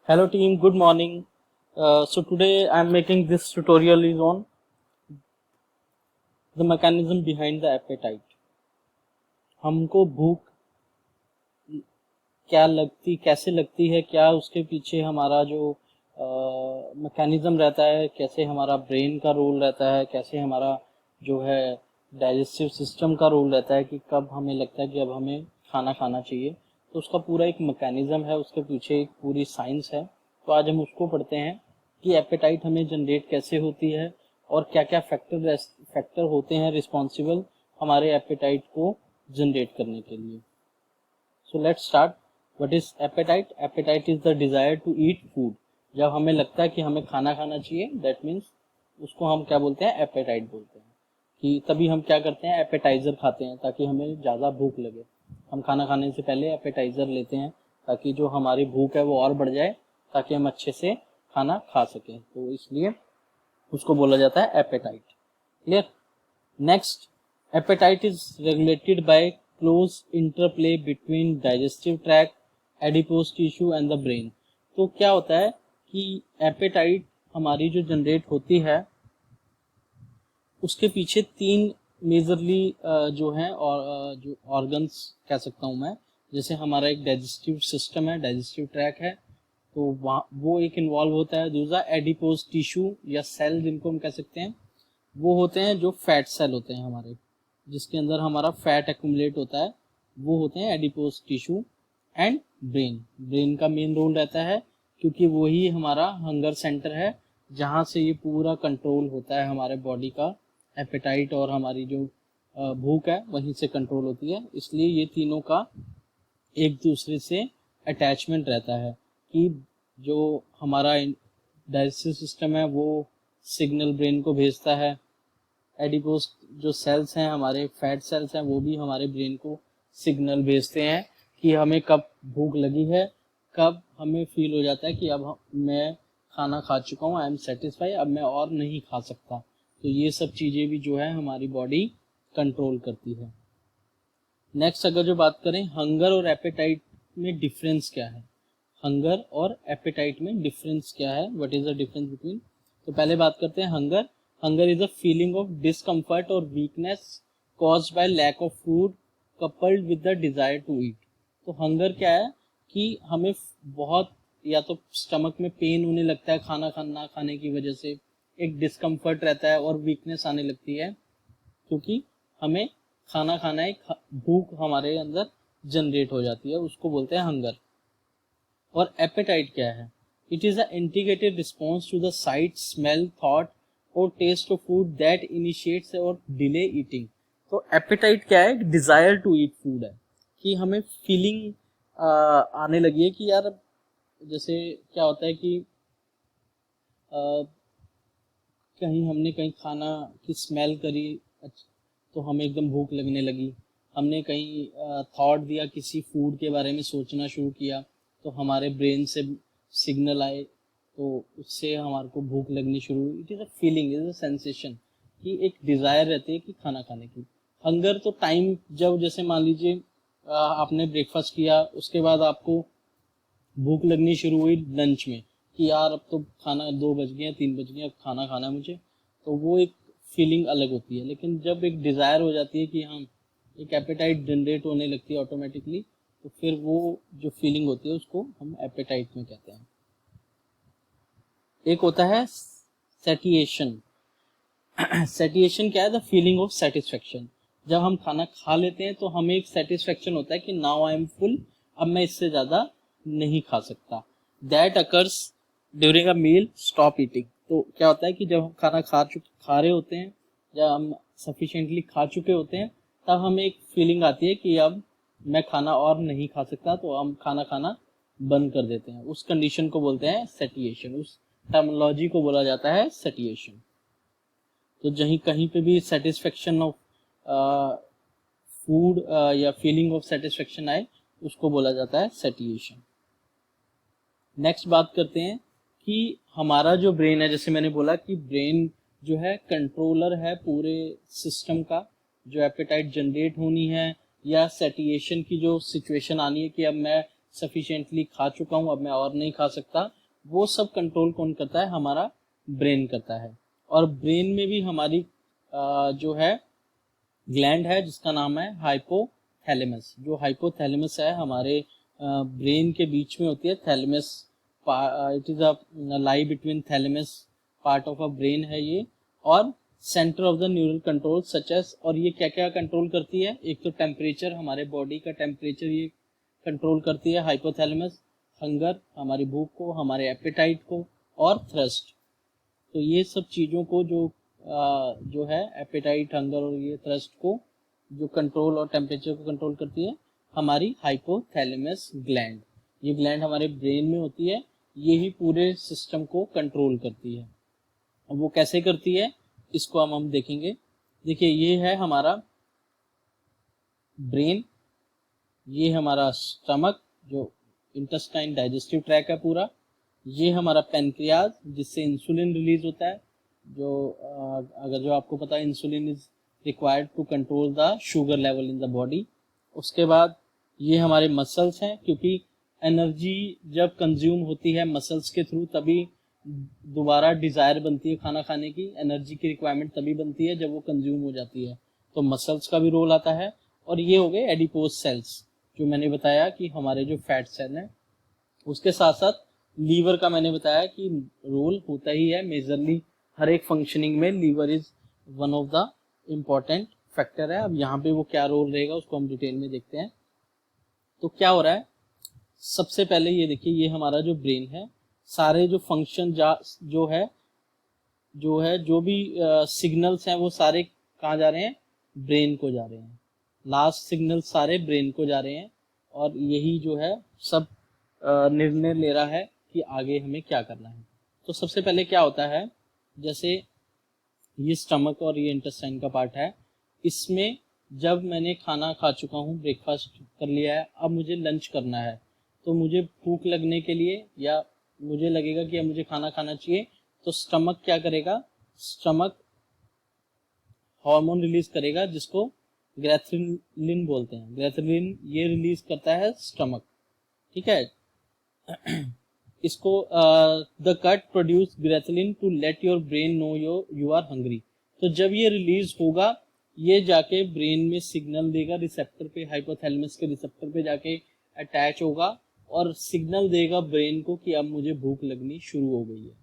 Hello team, good morning. So today I am making this tutorial is on the mechanism behind the appetite. हमको भूख कैसे लगती है, क्या उसके पीछे हमारा जो मैकेनिज्म रहता है, कैसे हमारा ब्रेन का रोल रहता है, कैसे हमारा जो है डाइजेस्टिव सिस्टम का रोल रहता है कि कब हमें लगता है कि अब हमें खाना खाना चाहिए। तो उसका पूरा एक मैकेनिज्म है, उसके पीछे एक पूरी साइंस है। तो आज हम उसको पढ़ते हैं कि एपेटाइट हमें जनरेट कैसे होती है और क्या क्या फैक्टर होते हैं रिस्पॉन्सिबल हमारे एपेटाइट को जनरेट करने के लिए। So let's start. What is appetite? Appetite is the desire to eat food. जब हमें लगता है कि हमें खाना खाना चाहिए, दैट मीन्स उसको हम क्या बोलते हैं? एपेटाइट बोलते हैं। कि तभी हम क्या करते हैं? एपेटाइजर खाते हैं ताकि हमें ज़्यादा भूख लगे। हम खाना खाने से पहले एपेटाइजर लेते हैं ताकि जो हमारी भूख है वो और बढ़ जाए, ताकि हम अच्छे से खाना खा सकें। तो इसलिए उसको बोला जाता है appetite. Clear? Next, appetite is regulated by close interplay between digestive tract, adipose tissue and the brain. तो क्या होता है कि एपेटाइट हमारी जो जनरेट होती है उसके पीछे तीन मेजरली जो है और जो ऑर्गन्स कह सकता हूँ मैं। जैसे हमारा एक डाइजेस्टिव सिस्टम है, डाइजेस्टिव ट्रैक है, तो वो एक इन्वॉल्व होता है। दूसरा एडिपोज टिश्यू या सेल जिनको हम कह सकते हैं, वो होते हैं जो फैट सेल होते हैं हमारे, जिसके अंदर हमारा फैट एक्यूमुलेट होता है, वो होते हैं एडिपोज टिश्यू। एंड ब्रेन का मेन रोल रहता है क्योंकि वही हमारा हंगर सेंटर है जहाँ से ये पूरा कंट्रोल होता है हमारे बॉडी का। एपेटाइट और हमारी जो भूख है वहीं से कंट्रोल होती है। इसलिए ये तीनों का एक दूसरे से अटैचमेंट रहता है कि जो हमारा डाइजेस्टिव सिस्टम है वो सिग्नल ब्रेन को भेजता है, एडिपोज जो सेल्स हैं हमारे फैट सेल्स हैं वो भी हमारे ब्रेन को सिग्नल भेजते हैं कि हमें कब भूख लगी है, कब हमें फील हो जाता है कि अब मैं खाना खा चुका हूँ, आई एम सेटिस्फाई, अब मैं और नहीं खा सकता। तो ये सब चीज़ें भी जो है हमारी बॉडी कंट्रोल करती है। नेक्स्ट अगर जो बात करें हंगर और एपेटाइट में डिफरेंस क्या है, हंगर और एपेटाइट में डिफरेंस क्या है, what is the difference between. तो पहले बात करते हैं hunger. Hunger is a feeling of discomfort और weakness caused by lack of food coupled with the desire to eat. तो हंगर क्या है कि हमें बहुत या तो स्टमक में पेन होने लगता है खाना खाना खाने की वजह से, एक डिस्कम्फर्ट रहता है और वीकनेस आने लगती है क्योंकि हमें खाना खाना, एक भूख हमारे अंदर जनरेट हो जाती है, उसको बोलते हैं हंगर। और एपेटाइट क्या है? It is a integrated response to the sight, smell, thought और taste of food that initiates और डिले ईटिंग। तो एपेटाइट क्या है? डिजायर टू ईट फूड है कि हमें फीलिंग आने लगी है कि यार, जैसे क्या होता है कि कहीं हमने कहीं खाना की स्मेल करी तो हमें एकदम भूख लगने लगी। हमने कहीं थॉट दिया, किसी फूड के बारे में सोचना शुरू किया तो हमारे ब्रेन से सिग्नल आए, तो उससे हमारे को भूख लगनी शुरू हुई। It is a feeling, is a sensation कि एक डिज़ायर रहती है कि खाना खाने की। हंगर तो टाइम, जब जैसे मान लीजिए आपने ब्रेकफास्ट किया, उसके बाद आपको भूख लगनी शुरू हुई लंच में कि यार अब तो खाना 2 बज गए, 3 बज गए, अब खाना खाना है मुझे, तो वो एक फीलिंग अलग होती है। लेकिन जब एक डिज़ायर हो जाती है कि हम एक एपेटाइट जनरेट होने लगती है ऑटोमेटिकली, तो फिर वो जो फीलिंग होती है उसको हम एपेटाइट में कहते हैं। एक होता है सेटिएशन। सेटिएशन क्या है? The feeling of satisfaction. जब हम खाना खा लेते हैं तो हमें एक सेटिस्फेक्शन होता है कि नाउ आई एम फुल, अब मैं इससे ज़्यादा नहीं खा सकता। That occurs during a meal, stop eating. तो क्या होता है कि जब हम खाना खा रहे होते हैं, जब हम सफिशिएंटली खा चुके होते हैं, तब हमें एक फीलिंग आती है कि अब मैं खाना और नहीं खा सकता, तो हम खाना खाना बंद कर देते हैं। उस कंडीशन को बोलते हैं सेटिएशन, उस टर्मिनोलॉजी को बोला जाता है सेटिएशन। तो जहीं कहीं पे भी सेटिस्फेक्शन ऑफ फूड या फीलिंग ऑफ सेटिस्फेक्शन आए, उसको बोला जाता है सेटिएशन। नेक्स्ट बात करते हैं कि हमारा जो ब्रेन है, जैसे मैंने बोला कि ब्रेन जो है कंट्रोलर है पूरे सिस्टम का। जो एपेटाइट जनरेट होनी है या सेटिएशन की जो सिचुएशन आनी है कि अब मैं सफिशिएंटली खा चुका हूँ, अब मैं और नहीं खा सकता, वो सब कंट्रोल कौन करता है? हमारा ब्रेन करता है। और ब्रेन में भी हमारी जो है ग्लैंड है जिसका नाम है हाइपोथैलेमस। जो हाइपोथैलेमस है हमारे ब्रेन के बीच में होती है। Thalamus it is a lie between thalamus part of a brain है ये, और centre of the neural control such as. और ये क्या क्या कंट्रोल करती है? एक तो टेम्परेचर, हमारे बॉडी का टेम्परेचर ये कंट्रोल करती है हाइपोथैलेमस। हंगर, हमारी भूख को, हमारे एपेटाइट को, और थ्रस्ट। तो ये सब चीज़ों को जो है एपेटाइट, हंगर और ये थ्रस्ट को जो कंट्रोल और टेम्परेचर को कंट्रोल करती है हमारी हाइपोथैलेमस ग्लैंड। ये ग्लैंड हमारे ब्रेन में होती है, ये ही पूरे सिस्टम को कंट्रोल करती है। अब वो कैसे करती है इसको हम देखेंगे। देखिए ये है हमारा ब्रेन, ये हमारा स्टमक जो इंटेस्टाइन डाइजेस्टिव ट्रैक है पूरा, ये हमारा पेनक्रियाज जिससे इंसुलिन रिलीज होता है। जो आपको पता है insulin is required to control the sugar level in the body. उसके बाद ये हमारे मसल्स हैं, क्योंकि एनर्जी जब कंज्यूम होती है मसल्स के थ्रू तभी दोबारा डिजायर बनती है खाना खाने की। एनर्जी की रिक्वायरमेंट तभी बनती है जब वो कंज्यूम हो जाती है, तो मसल्स का भी रोल आता है। और ये हो गए एडिपोज सेल्स, जो मैंने बताया कि हमारे जो फैट सेल हैं। उसके साथ साथ लीवर का मैंने बताया कि रोल होता ही है मेजरली हर एक फंक्शनिंग में। Liver is one of the important factor है। अब यहाँ पे वो क्या रोल रहेगा उसको हम डिटेल में देखते हैं। तो क्या हो रहा है, सबसे पहले ये देखिए, ये हमारा जो ब्रेन है, सारे जो फंक्शन जो भी सिग्नल्स हैं वो सारे कहाँ जा रहे हैं? ब्रेन को जा रहे हैं। लास्ट सिग्नल सारे ब्रेन को जा रहे हैं, और यही जो है सब निर्णय ले रहा है कि आगे हमें क्या करना है। तो सबसे पहले क्या होता है, जैसे ये स्टमक और ये इंटेस्टाइन का पार्ट है, इसमें जब मैंने खाना खा चुका हूँ, ब्रेकफास्ट कर लिया है, अब मुझे लंच करना है, तो मुझे भूख लगने के लिए या मुझे लगेगा कि अब मुझे खाना खाना चाहिए, तो स्टमक क्या करेगा? स्टमक हार्मोन रिलीज करेगा जिसको ग्रेथलिन बोलते हैं। ग्रेथलिन ये रिलीज करता है स्टमक, ठीक है। इसको द कट प्रोड्यूस ग्रेथलिन to let your brain know you are hungry. तो जब ये रिलीज होगा, ये जाके ब्रेन में सिग्नल देगा रिसेप्टर पे, हाइपोथैलेमस के रिसेप्टर पे जाके अटैच होगा और सिग्नल देगा ब्रेन को कि अब मुझे भूख लगनी शुरू हो गई है,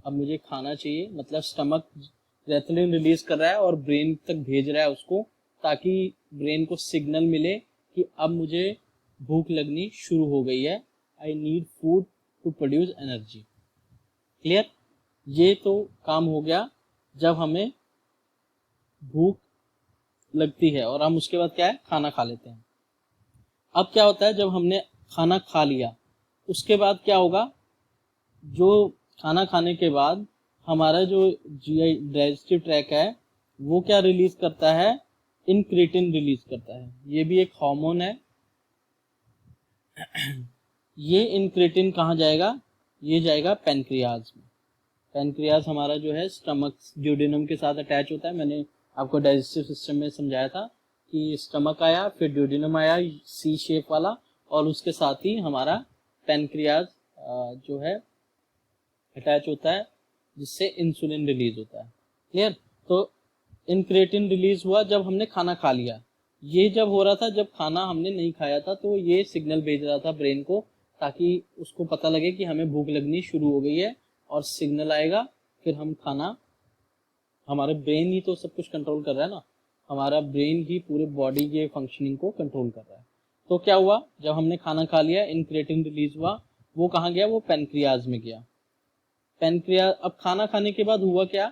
अब मुझे खाना चाहिए। मतलब स्टमक ग्रेथलिन रिलीज कर रहा है और ब्रेन तक भेज रहा है उसको, ताकि ब्रेन को सिग्नल मिले कि अब मुझे भूख लगनी शुरू हो गई है, I need food to produce energy. Clear? ये तो काम हो गया जब हमें भूख लगती है और हम उसके बाद क्या है, खाना खा लेते हैं। अब क्या होता है, जब हमने खाना खा लिया उसके बाद क्या होगा? जो खाना खाने के बाद हमारा जो जीआई डाइजेस्टिव ट्रैक है वो क्या रिलीज करता है? इंक्रेटिन रिलीज करता है। ये भी एक हार्मोन है। ये इंक्रेटिन कहाँ जाएगा? ये जाएगा पेनक्रियाज में। पेनक्रियाज हमारा जो है स्टमक ड्यूडेनम के साथ अटैच होता है। मैंने आपको डाइजेस्टिव सिस्टम में समझाया था कि स्टमक आया, फिर ड्यूडेनम आया सी शेप वाला, और उसके साथ ही हमारा पेनक्रियाज जो है अटैच होता है, जिससे इंसुलिन रिलीज होता है। क्लियर? तो इंक्रेटिन रिलीज हुआ जब हमने खाना खा लिया। ये जब हो रहा था जब खाना हमने नहीं खाया था, तो ये सिग्नल भेज रहा था ब्रेन को ताकि उसको पता लगे कि हमें भूख लगनी शुरू हो गई है, और सिग्नल आएगा, फिर हम खाना, हमारे ब्रेन ही तो सब कुछ कंट्रोल कर रहा है ना, हमारा ब्रेन ही पूरे बॉडी के फंक्शनिंग को कंट्रोल कर रहा है। तो क्या हुआ, जब हमने खाना खा लिया, इंक्रेटिन रिलीज हुआ, वो कहाँ गया? वो पेनक्रियाज में गया। पेनक्रियाज, अब खाना खाने के बाद हुआ क्या?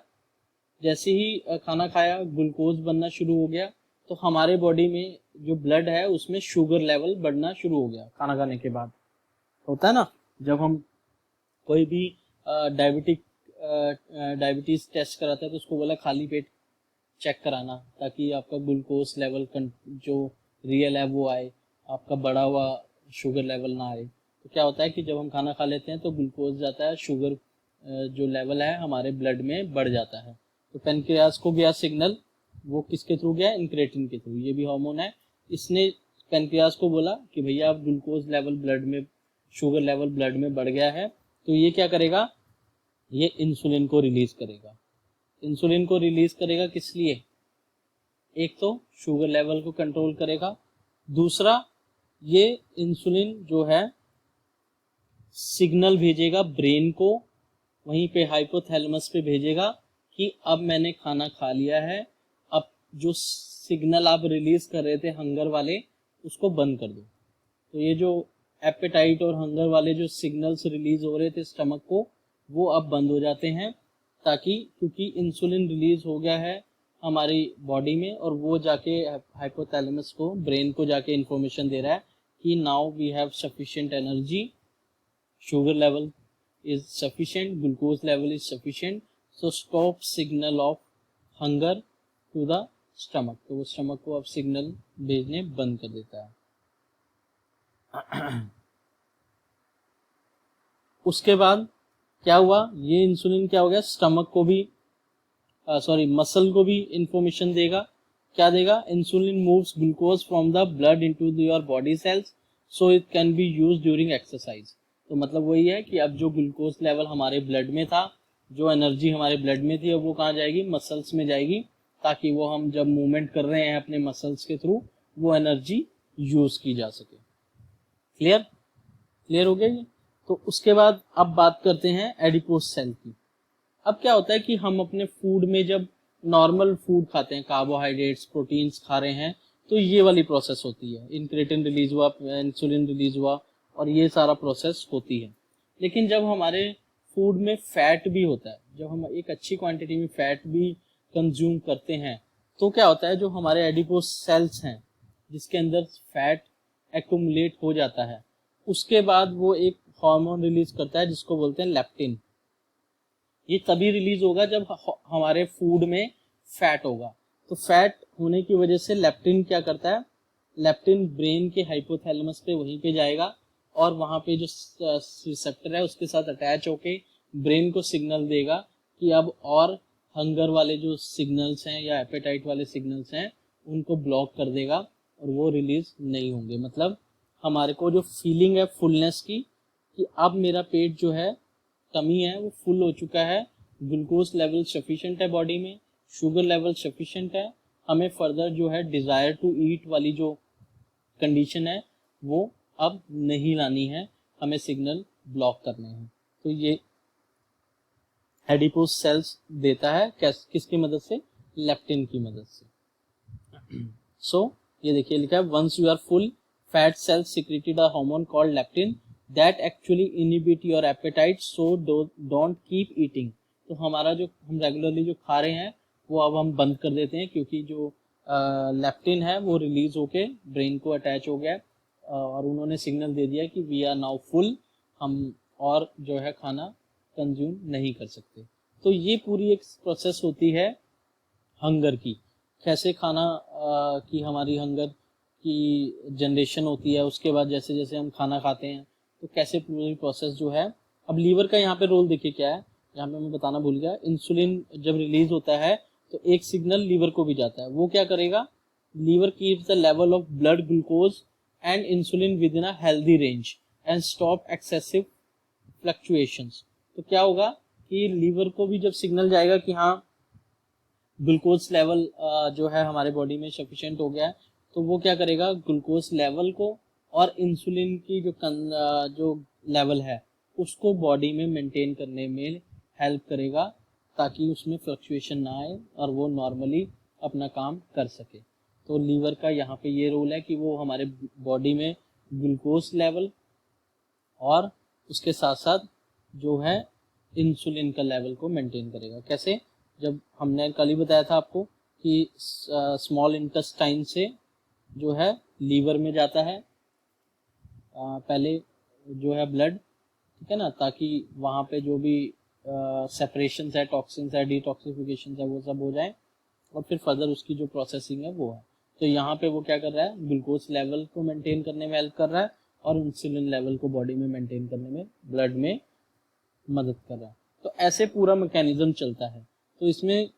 जैसे ही खाना खाया ग्लूकोज बनना शुरू हो गया, तो हमारे बॉडी में जो ब्लड है उसमें शुगर लेवल बढ़ना शुरू हो गया। खाना खाने के बाद होता है ना, जब हम कोई भी डायबिटीज टेस्ट कराते हैं तो उसको बोला खाली पेट चेक कराना, ताकि आपका ग्लूकोज लेवल जो रियल है वो आए, आपका बढ़ा हुआ शुगर लेवल ना आए। तो क्या होता है कि जब हम खाना खा लेते हैं तो ग्लूकोज जाता है, शुगर जो लेवल है हमारे ब्लड में बढ़ जाता है। तो पेनक्रियाज को गया सिग्नल, वो किसके थ्रू गया? इंक्रेटिन के थ्रू। ये भी हार्मोन है, इसने पेनक्रियास को बोला कि भैया अब ग्लूकोज लेवल ब्लड में, शुगर लेवल ब्लड में बढ़ गया है, तो ये क्या करेगा, ये इंसुलिन को रिलीज करेगा। इंसुलिन को रिलीज करेगा किस लिए, एक तो शुगर लेवल को कंट्रोल करेगा, दूसरा ये इंसुलिन जो है सिग्नल भेजेगा ब्रेन को, वहीं पे हाइपोथैलेमस पे भेजेगा कि अब मैंने खाना खा लिया है, अब जो सिग्नल आप रिलीज कर रहे थे हंगर वाले उसको बंद कर दो। तो ये जो एपेटाइट और हंगर वाले जो सिग्नल्स रिलीज हो रहे थे स्टमक को, वो अब बंद हो जाते हैं, ताकि क्योंकि इंसुलिन रिलीज हो गया है हमारी बॉडी में और वो जाके हाइपोथैलेमस को, ब्रेन को जाके इंफॉर्मेशन दे रहा है कि now we have sufficient energy, sugar level is sufficient, glucose level is sufficient, so stop signal of hunger to the stomach। तो वो स्टमक को अब सिग्नल भेजने बंद कर देता है। उसके बाद क्या हुआ, ये इंसुलिन क्या हो गया, स्टमक को भी मसल को भी इंफॉर्मेशन देगा। क्या देगा, insulin moves glucose from the blood into your body cells so it can be used during exercise. तो मतलब वही है कि अब जो ग्लूकोज लेवल हमारे ब्लड में था, जो एनर्जी हमारे ब्लड में थी, अब वो कहाँ जाएगी, मसल्स में जाएगी, ताकि वो हम जब मूवमेंट कर रहे हैं अपने मसल्स के थ्रू वो एनर्जी यूज की जा सके। क्लियर हो गया ये। तो उसके बाद अब बात करते हैं एडिपोस सेल की। अब क्या होता है कि हम अपने फूड में जब नॉर्मल फूड खाते हैं, कार्बोहाइड्रेट्स प्रोटीन्स खा रहे हैं, तो ये वाली प्रोसेस होती है, इंक्रेटिन रिलीज हुआ, इंसुलिन रिलीज हुआ और ये सारा प्रोसेस होती है। लेकिन जब हमारे फूड में फैट भी होता है, जब हम एक अच्छी क्वांटिटी में फैट भी कंज्यूम करते हैं, तो क्या होता है, जो हमारे एडिपोस सेल्स हैं जिसके अंदर फैट एक्यूमुलेट हो जाता है, उसके बाद वो एक हार्मोन रिलीज करता है जिसको बोलते हैं लेप्टिन। ये तभी रिलीज होगा जब हमारे फूड में फैट होगा। तो फैट होने की वजह से लेप्टिन क्या करता है, लेप्टिन ब्रेन के हाइपोथैलेमस पे वहीं पे जाएगा और वहां पे जो रिसेप्टर है उसके साथ अटैच होके ब्रेन को सिग्नल देगा कि अब और हंगर वाले जो सिग्नल्स हैं या एपेटाइट वाले सिग्नल्स हैं उनको ब्लॉक कर देगा और वो रिलीज नहीं होंगे। मतलब हमारे को जो फीलिंग है फुलनेस की, कि अब मेरा पेट जो है कमी है वो फुल हो चुका है, ग्लूकोज लेवल सफिशिएंट है बॉडी में, शुगर लेवल सफिशिएंट है, हमें फर्दर जो है डिजायर टू ईट वाली जो कंडीशन है वो अब नहीं लानी है, हमें सिग्नल ब्लॉक करने हैं। तो ये एडिपोस सेल्स देता है किसकी मदद से, लेप्टिन की मदद से। सो ये देखिए लिखा है, once you are full fat cells secreted a hormone called leptin that actually inhibit your appetite so don't keep eating. तो हमारा जो हम रेगुलरली जो खा रहे हैं वो अब हम बंद कर देते हैं, क्योंकि जो लेप्टिन है वो रिलीज होके ब्रेन को अटैच हो गया और उन्होंने सिग्नल दे दिया कि वी आर नाउ फुल, हम और जो है खाना कंज्यूम नहीं कर सकते। तो ये पूरी एक प्रोसेस होती है हंगर की, कैसे खाना की हमारी हंगर की जनरेशन होती है, उसके बाद जैसे जैसे हम खाना खाते हैं तो कैसे पूरी प्रोसेस जो है। अब लीवर का यहाँ पे रोल देखिए क्या है, यहाँ पे मैं बताना भूल गया, इंसुलिन जब रिलीज होता है तो एक सिग्नल लीवर को भी जाता है, वो क्या करेगा, liver keeps the level of blood glucose and insulin within a healthy range and stop excessive fluctuations. तो क्या होगा कि लीवर को भी जब सिग्नल जाएगा कि हाँ ग्लूकोज लेवल जो है हमारे बॉडी में सफिशिएंट हो गया है, तो वो क्या करेगा, ग्लूकोज लेवल को और इंसुलिन की जो लेवल है उसको बॉडी में मेंटेन करने में हेल्प करेगा, ताकि उसमें फ्लक्चुएशन ना आए और वो नॉर्मली अपना काम कर सके। तो लीवर का यहाँ पे ये रोल है कि वो हमारे बॉडी में ग्लूकोज लेवल और उसके साथ साथ जो है इंसुलिन का लेवल को मेंटेन करेगा। कैसे, जब हमने कल ही बताया था आपको कि स्मॉल इंटेस्टाइन से जो है लीवर में जाता है पहले जो है ब्लड, ठीक है ना, ताकि वहाँ पे जो भी सेपरेशन है, टॉक्सिन्स है, डिटॉक्सिफिकेशन है, वो सब हो जाए और फिर फर्दर उसकी जो प्रोसेसिंग है वो है। तो यहाँ पे वो क्या कर रहा है, ग्लूकोज लेवल को मेंटेन करने में हेल्प कर रहा है और इंसुलिन लेवल को बॉडी में मेंटेन करने में, ब्लड में मदद कर रहा है। तो ऐसे पूरा मैकेनिज्म चलता है। तो इसमें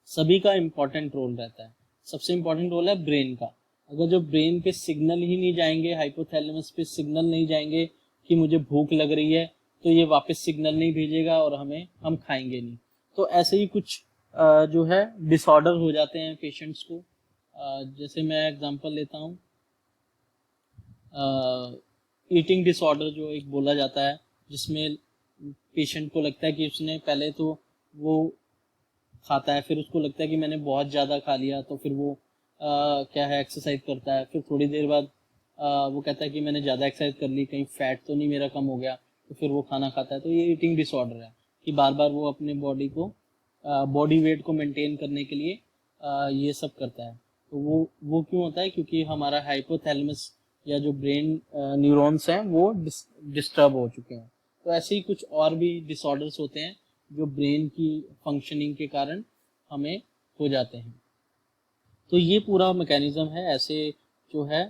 सभी का इम्पोर्टेंट रोल रहता है। सबसे इम्पोर्टेंट रोल है ब्रेन का। अगर जो ब्रेन पे सिग्नल ही नहीं जाएंगे, हाइपोथैलेमस पे सिग्नल नहीं जाएंगे कि मुझे भूख लग रही है, तो ये वापस सिग्नल नहीं भेजेगा और हम खाएंगे नहीं। तो ऐसे ही कुछ जो है डिसऑर्डर हो जाते हैं पेशेंट्स को। जैसे मैं एग्जांपल लेता हूँ, ईटिंग डिसऑर्डर जो एक बोला जाता है, जिसमें पेशेंट को लगता है कि उसने पहले तो वो खाता है, फिर उसको लगता है कि मैंने बहुत ज़्यादा खा लिया, तो फिर वो क्या है एक्सरसाइज करता है, फिर थोड़ी देर बाद वो कहता है कि मैंने ज़्यादा एक्सरसाइज कर ली, कहीं फैट तो नहीं मेरा कम हो गया, तो फिर वो खाना खाता है। तो ये ईटिंग डिसऑर्डर है कि बार बार वो अपने बॉडी वेट को मेंटेन करने के लिए ये सब करता है। तो वो क्यों होता है? क्योंकि हमारा हाइपोथैलेमस या जो ब्रेन न्यूरॉन्स हैं वो डिस्टर्ब हो चुके हैं। तो ऐसे ही कुछ और भी डिसऑर्डर्स होते हैं जो ब्रेन की फंक्शनिंग के कारण हमें हो जाते हैं। तो ये पूरा मैकेनिज्म है, ऐसे जो है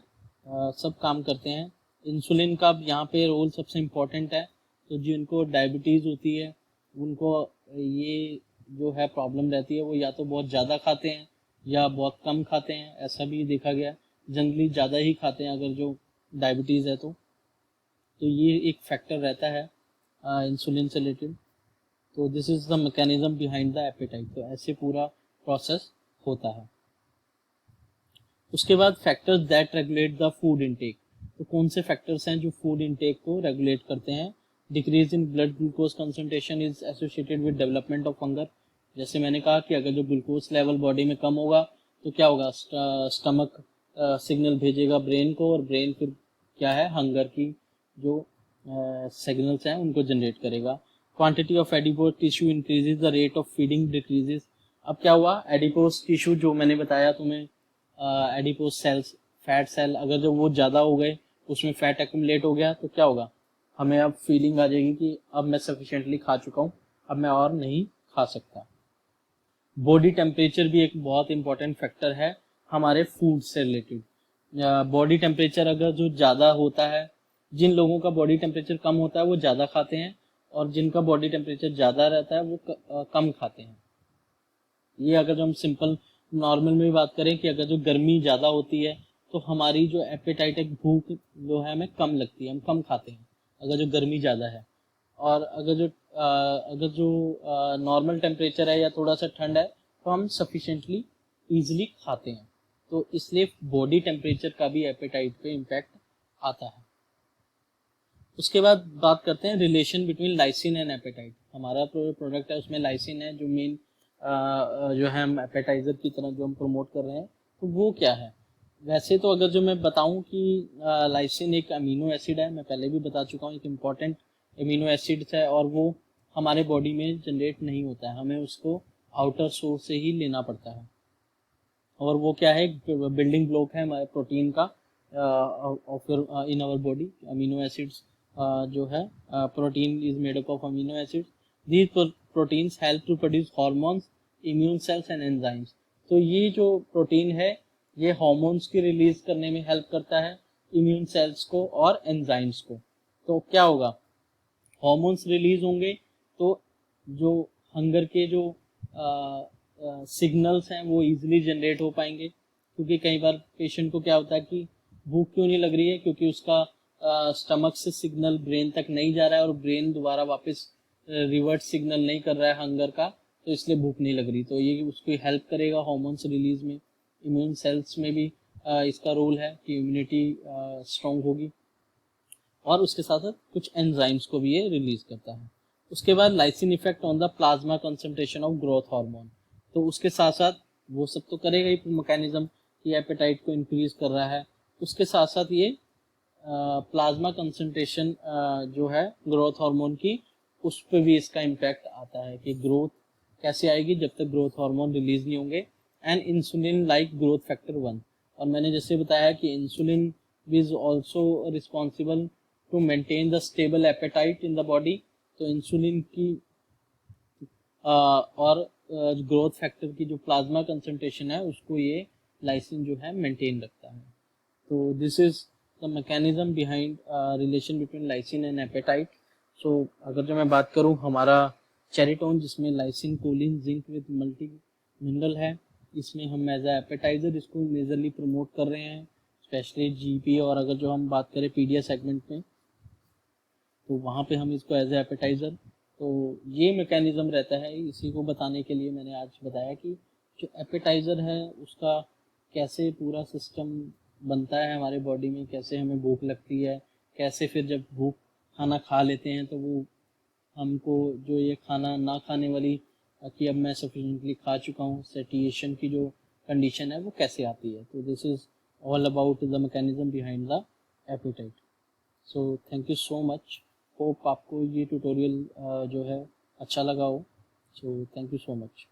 सब काम करते हैं। इंसुलिन का यहाँ पे रोल सबसे इम्पोर्टेंट है। तो जिनको डायबिटीज़ होती है उनको ये जो है प्रॉब्लम रहती है, वो या तो बहुत ज़्यादा खाते हैं या बहुत कम खाते हैं। ऐसा भी देखा गया, जनरली ज़्यादा ही खाते हैं अगर जो डायबिटीज़ है तो ये एक फैक्टर रहता है इंसुलिन से रिलेटेड। तो this is the mechanism behind the apatite. तो ऐसे पूरा प्रोसेस होता है। उसके बाद factors that regulate the food intake. तो कौन से फैक्टर्स हैं जो फूड इनटेक को रेगुलेट करते हैं? Decrease in blood glucose concentration is associated with development of hunger. जैसे मैंने कहा कि अगर जो ग्लूकोज लेवल बॉडी में कम होगा तो क्या होगा? स्टमक सिग्नल भेजेगा ब्रेन को, और ब्रेन फिर क्या है, हंगर की जो सिग्नल्स हैं उनको जनरेट करेगा। Quantity of adipose tissue increases, the rate of feeding decreases. अब क्या हुआ? एडिपोज टिश्यू जो मैंने बताया तुम्हें, एडिपोज सेल्स, फैट सेल, अगर जो वो ज़्यादा हो गए, उसमें फैट एक्यूमुलेट हो गया, तो क्या होगा? हमें अब फीलिंग आ जाएगी कि अब मैं सफिशिएंटली खा चुका हूँ, अब मैं और नहीं खा सकता। बॉडी टेम्परेचर भी एक बहुत इंपॉर्टेंट फैक्टर है हमारे फूड से रिलेटेड। बॉडी टेम्परेचर अगर जो ज़्यादा होता है, जिन लोगों का बॉडी टेम्परेचर कम होता है वो ज़्यादा खाते हैं, और जिनका बॉडी टेम्परेचर ज़्यादा रहता है वो कम खाते हैं। ये अगर जो हम सिंपल नॉर्मल में बात करें कि अगर जो गर्मी ज़्यादा होती है तो हमारी जो एपेटाइट है, भूख जो है हमें कम लगती है, हम कम खाते हैं अगर जो गर्मी ज़्यादा है। और अगर जो नॉर्मल टेम्परेचर है या थोड़ा सा ठंड है तो हम सफिशिएंटली ईजिली खाते हैं। तो इसलिए बॉडी टेम्परेचर का भी एपेटाइट पे इम्पैक्ट आता है। उसके बाद बात करते हैं relation between lysine and appetite. हमारा प्रोडक्ट है उसमें लाइसिन है, जो मेन जो है हम एपेटाइजर की तरह जो हम प्रमोट कर रहे हैं, तो वो क्या है? वैसे तो अगर जो मैं बताऊं कि लाइसिन एक अमीनो एसिड है, मैं पहले भी बता चुका हूँ, एक इम्पॉर्टेंट अमीनो एसिड है, और वो हमारे बॉडी में जनरेट नहीं होता है, हमें उसको आउटर सोर्स से ही लेना पड़ता है। और वो क्या है? बिल्डिंग ब्लॉक है हमारे प्रोटीन का in our body. Amino acids जो है, protein is made up of amino acids. These proteins help to produce hormones, immune cells and enzymes. तो ये जो प्रोटीन है ये हार्मोन्स की रिलीज करने में हेल्प करता है, इम्यून सेल्स को और एंजाइम्स को। तो क्या होगा? हार्मोन्स रिलीज होंगे तो जो हंगर के जो सिग्नल्स हैं वो इजीली जनरेट हो पाएंगे। क्योंकि कई बार पेशेंट को क्या होता है कि भूख क्यों नहीं लग रही है? क्योंकि उसका स्टमक से सिग्नल ब्रेन तक नहीं जा रहा है, और ब्रेन दोबारा वापस रिवर्ट सिग्नल नहीं कर रहा है हंगर का, तो इसलिए भूख नहीं लग रही। तो ये उसको हेल्प करेगा हार्मोन्स रिलीज में। इम्यून सेल्स में भी इसका रोल है कि इम्यूनिटी स्ट्रॉन्ग होगी, और उसके साथ साथ कुछ एंजाइम्स को भी ये रिलीज करता है। उसके बाद lysine effect on the plasma concentration of growth hormone. तो उसके साथ साथ वो सब तो करेगा ही मैकेनिज्म कि एपेटाइट को इंक्रीज कर रहा है, उसके साथ साथ ये प्लाज्मा कंसंट्रेशन जो है ग्रोथ हार्मोन की, उस पर भी इसका इम्पैक्ट आता है कि ग्रोथ कैसे आएगी जब तक ग्रोथ हार्मोन रिलीज नहीं होंगे। And insulin like growth factor 1। और मैंने जैसे बताया कि insulin is also responsible to maintain the stable appetite in the body. तो इंसुलिन की और ग्रोथ फैक्टर की जो प्लाज्मा कंसंट्रेशन है उसको ये लाइसिन जो है मेंटेन रखता है। तो this is the mechanism behind relation between lysine and appetite. So अगर जो मैं बात करूं, हमारा चेरिटोन जिसमें lysine, choline, zinc with multi mineral है, इसमें हम एज ए एपेटाइजर इसको मेजरली प्रमोट कर रहे हैं। स्पेशली जीपी, और अगर जो हम बात करें पीडिया सेगमेंट में तो वहाँ पे हम इसको एज ए एपेटाइज़र, तो ये मैकेनिज्म रहता है। इसी को बताने के लिए मैंने आज बताया कि जो एपेटाइज़र है उसका कैसे पूरा सिस्टम बनता है हमारे बॉडी में, कैसे हमें भूख लगती है, कैसे फिर जब भूख खाना खा लेते हैं तो वो हमको जो ये खाना ना खाने वाली कि अब मैं सफिशिएंटली खा चुका हूँ, सेटिएशन की जो कंडीशन है वो कैसे आती है। तो this is all about the mechanism behind the apatite. So thank you so much. Hope आपको ये ट्यूटोरियल जो है अच्छा लगा हो। So thank you so much.